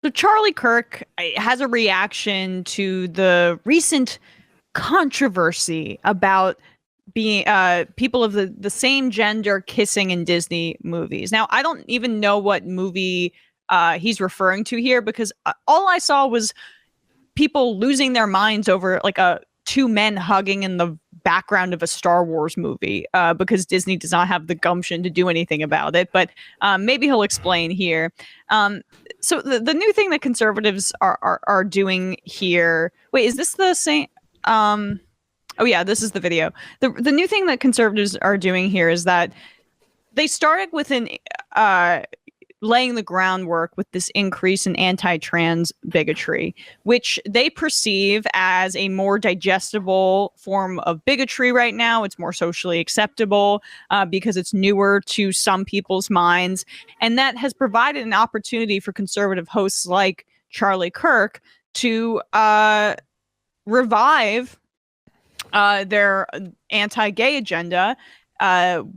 So Charlie Kirk has a reaction to the recent controversy about being people of the same gender kissing in Disney movies. Now, I don't even know what movie he's referring to here, because all I saw was people losing their minds over like two men hugging in the background of a Star Wars movie, because Disney does not have the gumption to do anything about it. But maybe he'll explain here. So the new thing that conservatives are doing here. Wait, is this the same? Oh yeah, this is the video. The new thing that conservatives are doing here is that they started with laying the groundwork with this increase in anti-trans bigotry, which they perceive as a more digestible form of bigotry right now. It's more socially acceptable because it's newer to some people's minds. And that has provided an opportunity for conservative hosts like Charlie Kirk to revive their anti-gay agenda,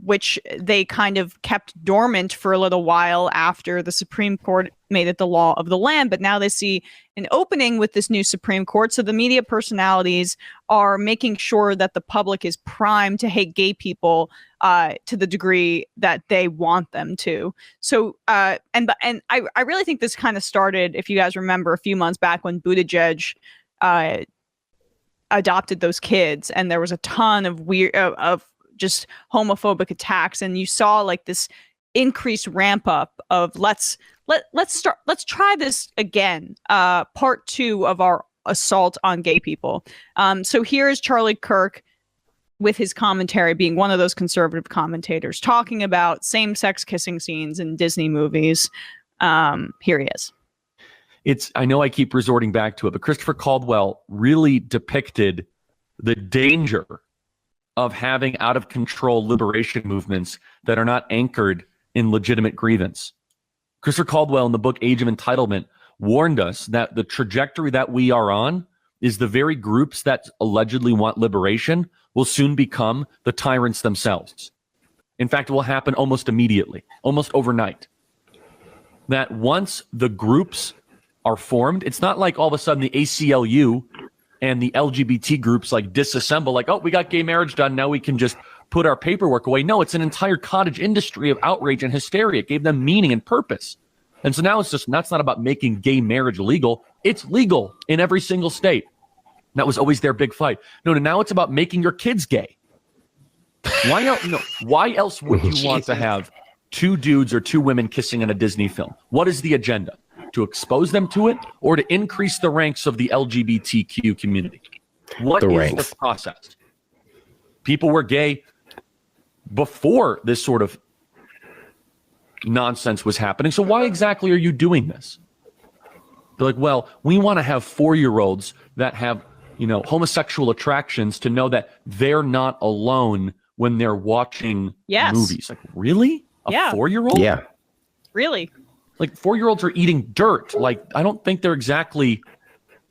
which they kind of kept dormant for a little while after the Supreme Court made it the law of the land. But now they see an opening with this new Supreme Court. So the media personalities are making sure that the public is primed to hate gay people to the degree that they want them to. So and I really think this kind of started, if you guys remember, a few months back when Buttigieg adopted those kids, and there was a ton of of just homophobic attacks, and you saw like this increased ramp up of let's try this again, part 2 of our assault on gay people. So here is Charlie Kirk with his commentary, being one of those conservative commentators, talking about same-sex kissing scenes in Disney movies. Here he is. I know I keep resorting back to it, but Christopher Caldwell really depicted the danger of having out of control liberation movements that are not anchored in legitimate grievance. Christopher Caldwell in the book Age of Entitlement warned us that the trajectory that we are on is the very groups that allegedly want liberation will soon become the tyrants themselves. In fact, it will happen almost immediately, almost overnight. That once the groups are formed, it's not like all of a sudden the ACLU and the LGBT groups like disassemble, like, oh, we got gay marriage done, now we can just put our paperwork away. No, it's an entire cottage industry of outrage and hysteria. It gave them meaning and purpose. And so now that's not about making gay marriage legal. It's legal in every single state. That was always their big fight. No, now it's about making your kids gay. Why else would you want to have 2 dudes or 2 women kissing in a Disney film? What is the agenda? To expose them to it, or to increase the ranks of the LGBTQ community? What is the process? People were gay before this sort of nonsense was happening. So why exactly are you doing this? They're like, well, we want to have 4-year-olds that have, homosexual attractions to know that they're not alone when they're watching movies. Like, really? A 4-year-old? Yeah. Really? Like, 4-year-olds are eating dirt. Like, I don't think they're exactly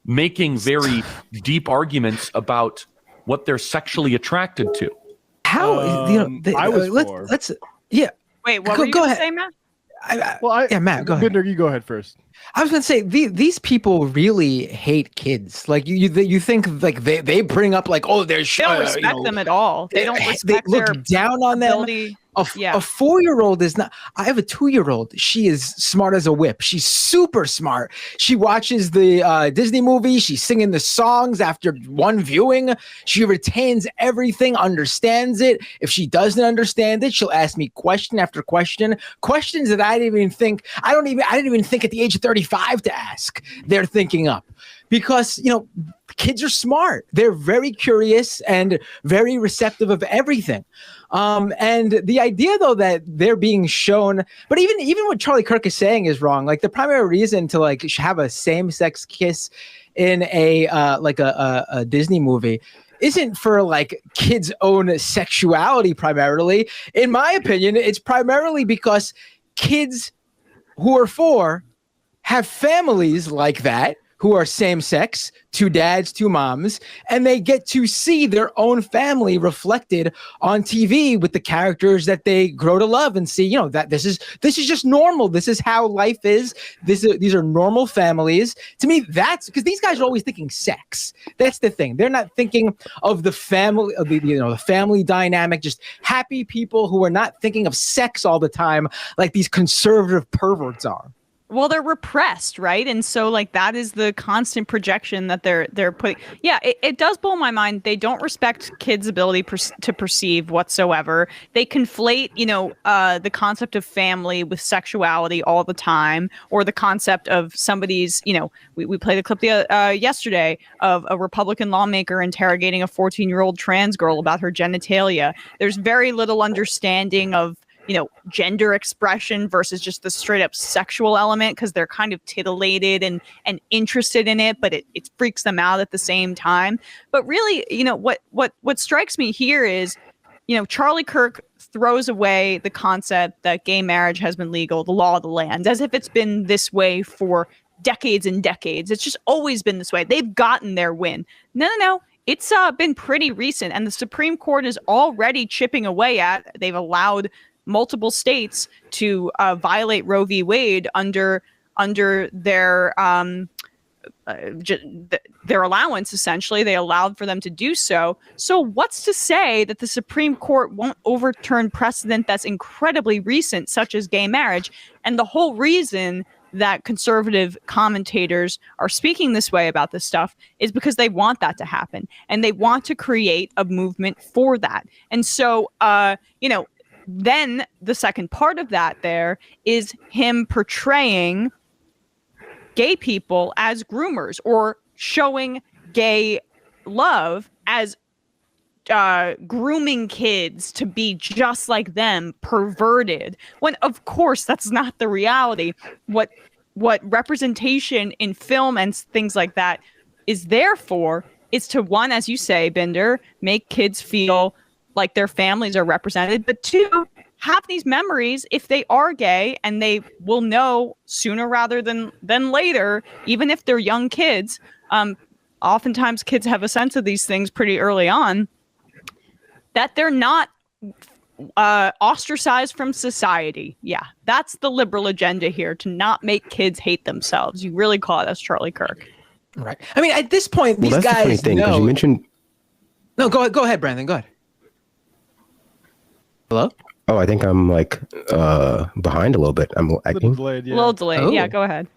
making very deep arguments about what they're sexually attracted to. How? I was 4. Let's yeah. Wait, what were you going to say, Matt? Matt, go ahead. Binder, you go ahead first. I was going to say these people really hate kids. Like you think like they bring up like, oh, they don't respect them at all. They don't respect they look their down on ability. them. A 4-year-old is not. I have a 2-year-old. She is smart as a whip. She's super smart. She watches the Disney movie. She's singing the songs after one viewing. She retains everything, understands it. If she doesn't understand it, she'll ask me question after question, questions that I didn't even think at the age of 35 to ask. They're thinking up. Because, kids are smart. They're very curious and very receptive of everything. And the idea, though, that they're being shown, but even what Charlie Kirk is saying is wrong. Like, the primary reason to like have a same-sex kiss in a Disney movie isn't for like kids' own sexuality primarily. In my opinion, it's primarily because kids who are 4 have families like that who are same sex, 2 dads, 2 moms, and they get to see their own family reflected on TV with the characters that they grow to love and see, you know, that this is just normal. This is how life is. These are normal families. To me, that's because these guys are always thinking sex. That's the thing. They're not thinking of the family, of the family dynamic, just happy people who are not thinking of sex all the time like these conservative perverts are. Well, they're repressed, right? And so like that is the constant projection that they're putting. Yeah, it does blow my mind. They don't respect kids' ability to perceive whatsoever. They conflate, the concept of family with sexuality all the time, or the concept of somebody's, we played a clip yesterday of a Republican lawmaker interrogating a 14-year-old trans girl about her genitalia. There's very little understanding of gender expression versus just the straight up sexual element, because they're kind of titillated and interested in it, but it freaks them out at the same time. But really, what strikes me here is, Charlie Kirk throws away the concept that gay marriage has been legal, the law of the land, as if it's been this way for decades and decades. It's just always been this way. They've gotten their win. No. It's been pretty recent, and the Supreme Court is already chipping away at. They've allowed multiple states to violate Roe v. Wade under their allowance. Essentially, they allowed for them to do so. So what's to say that the Supreme Court won't overturn precedent that's incredibly recent, such as gay marriage? And the whole reason that conservative commentators are speaking this way about this stuff is because they want that to happen, and they want to create a movement for that. And so, then the second part of that there is him portraying gay people as groomers, or showing gay love as grooming kids to be just like them, perverted, when of course that's not the reality. What representation in film and things like that is there for is to, one, as you say, Binder, make kids feel like their families are represented, but 2, have these memories if they are gay, and they will know sooner rather than later, even if they're young kids. Oftentimes kids have a sense of these things pretty early on, that they're not ostracized from society. Yeah, that's the liberal agenda here, to not make kids hate themselves. You really caught us, Charlie Kirk. Right. I mean, at this point, these that's guys the funny thing, know. You mentioned... No, go ahead, Brandon. Go ahead. Hello? Oh, I think I'm behind a little bit. I'm lagging. Delayed, yeah. A little delayed. Oh. Yeah, go ahead.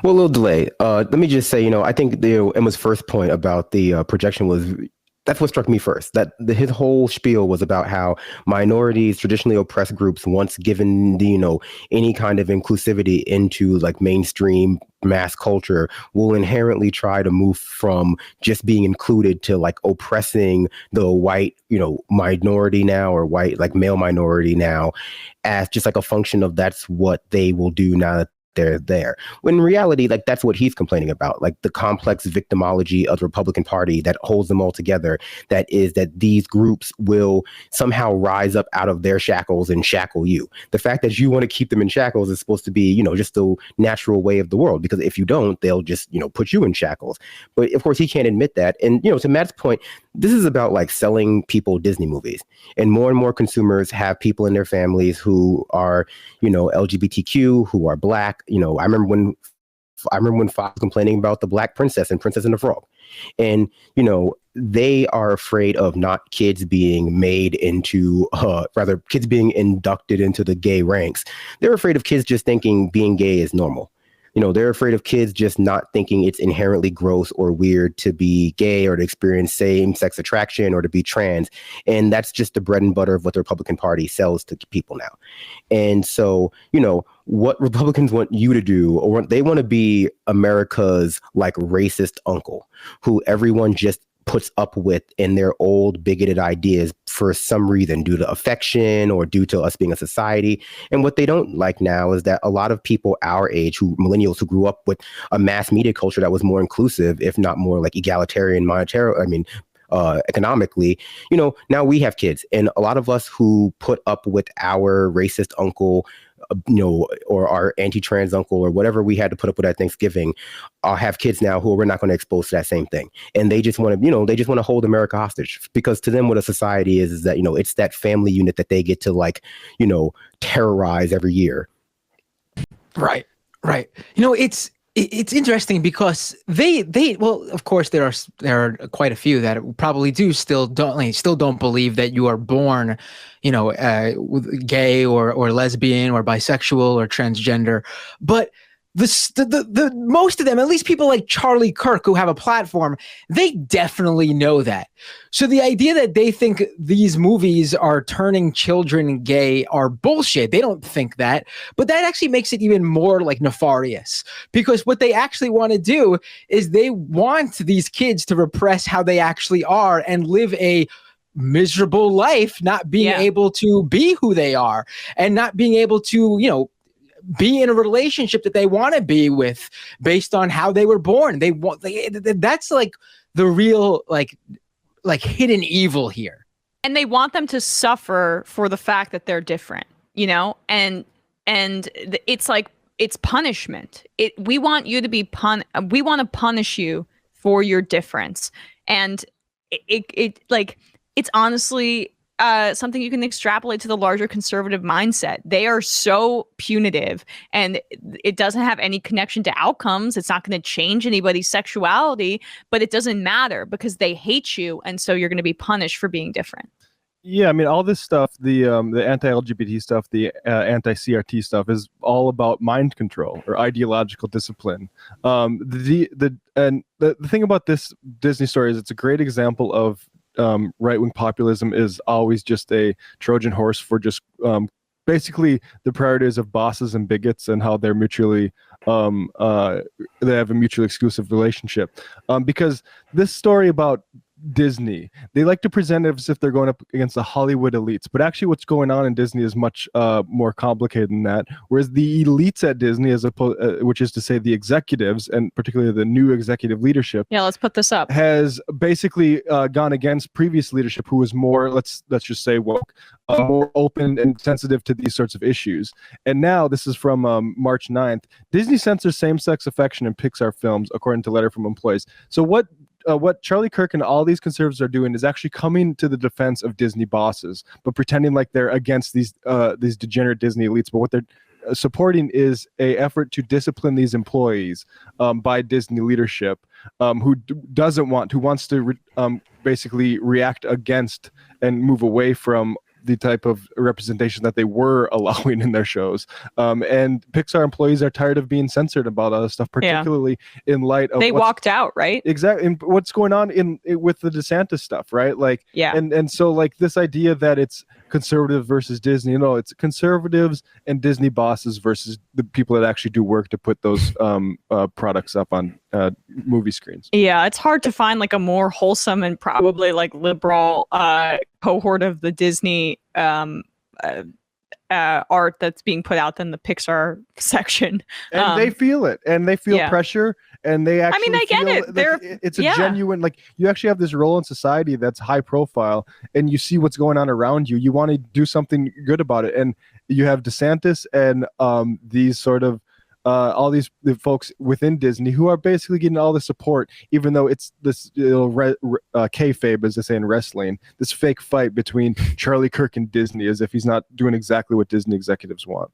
Well, a little delay. Let me just say, I think Emma's first point about the projection was, that's what struck me first. That his whole spiel was about how minorities, traditionally oppressed groups, once given any kind of inclusivity into like mainstream mass culture, will inherently try to move from just being included to like oppressing the white, minority now, or white like male minority now, as just like a function of that's what they will do now that they're there. When in reality, like that's what he's complaining about, like the complex victimology of the Republican Party that holds them all together. That is that these groups will somehow rise up out of their shackles and shackle you. The fact that you want to keep them in shackles is supposed to be, just the natural way of the world, because if you don't, they'll just, put you in shackles. But of course, he can't admit that. And, to Matt's point, this is about like selling people Disney movies, and more consumers have people in their families who are, LGBTQ, who are Black. I remember when Fox was complaining about the Black Princess and Princess and the Frog, and they are afraid of not kids being made into, rather kids being inducted into the gay ranks. They're afraid of kids just thinking being gay is normal. They're afraid of kids just not thinking it's inherently gross or weird to be gay, or to experience same-sex attraction, or to be trans. And that's just the bread and butter of what the Republican Party sells to people now. And so, what Republicans want you to do, or they want to be America's like racist uncle who everyone just puts up with in their old bigoted ideas for some reason, due to affection or due to us being a society. And what they don't like now is that a lot of people our age, millennials who grew up with a mass media culture that was more inclusive, if not more like egalitarian, economically, now we have kids, and a lot of us who put up with our racist uncle or our anti-trans uncle or whatever we had to put up with at Thanksgiving, have kids now who we're not going to expose to that same thing. And they just want to, they just want to hold America hostage, because to them what a society is that, it's that family unit that they get to terrorize every year. Right. It's interesting because well, of course there are quite a few that probably still don't believe that you are born, gay or lesbian or bisexual or transgender, but the most of them, at least people like Charlie Kirk who have a platform, they definitely know that. So the idea that they think these movies are turning children gay are bullshit. They don't think that, but that actually makes it even more nefarious, because what they actually want to do is they want these kids to repress how they actually are and live a miserable life, not being able to be who they are and not being able to, be in a relationship that they want to be with based on how they were born. That's the real hidden evil here. And they want them to suffer for the fact that they're different, and it's punishment. We want you to be we want to punish you for your difference. And it's honestly something you can extrapolate to the larger conservative mindset. They are so punitive, and it doesn't have any connection to outcomes. It's not going to change anybody's sexuality, but it doesn't matter because they hate you, and so you're going to be punished for being different. Yeah, I mean, all this stuff, the anti-LGBT stuff, the anti-CRT stuff, is all about mind control or ideological discipline. The thing about this Disney story is it's a great example of right-wing populism is always just a Trojan horse for just basically the priorities of bosses and bigots and how they're mutually they have a mutually exclusive relationship. Because this story about Disney, they like to present it as if they're going up against the Hollywood elites, but actually what's going on in Disney is much more complicated than that. Whereas the elites at Disney, as opposed, which is to say the executives, and particularly the new executive leadership, let's put this up, has basically gone against previous leadership who was more, let's just say, woke, more open and sensitive to these sorts of issues. And now, this is from March 9th, Disney censors same-sex affection in Pixar films, according to a letter from employees. So what Charlie Kirk and all these conservatives are doing is actually coming to the defense of Disney bosses, but pretending like they're against these degenerate Disney elites. But what they're supporting is a effort to discipline these employees by Disney leadership, who wants to basically react against and move away from the type of representation that they were allowing in their shows. And Pixar employees are tired of being censored about other stuff, particularly in light of they walked out, right? Exactly. And what's going on with the DeSantis stuff, right? And so this idea that it's conservative versus Disney, it's conservatives and Disney bosses versus the people that actually do work to put those products up on movie screens. Yeah, it's hard to find a more wholesome and probably liberal cohort of the Disney art that's being put out than the Pixar section. And they feel it, and they feel pressure, and they actually I get it. It's a genuine, you actually have this role in society that's high profile, and you see what's going on around you. You want to do something good about it. And you have DeSantis and these sort of all the folks within Disney who are basically getting all the support, even though it's this kayfabe, as they say in wrestling, this fake fight between Charlie Kirk and Disney, as if he's not doing exactly what Disney executives want.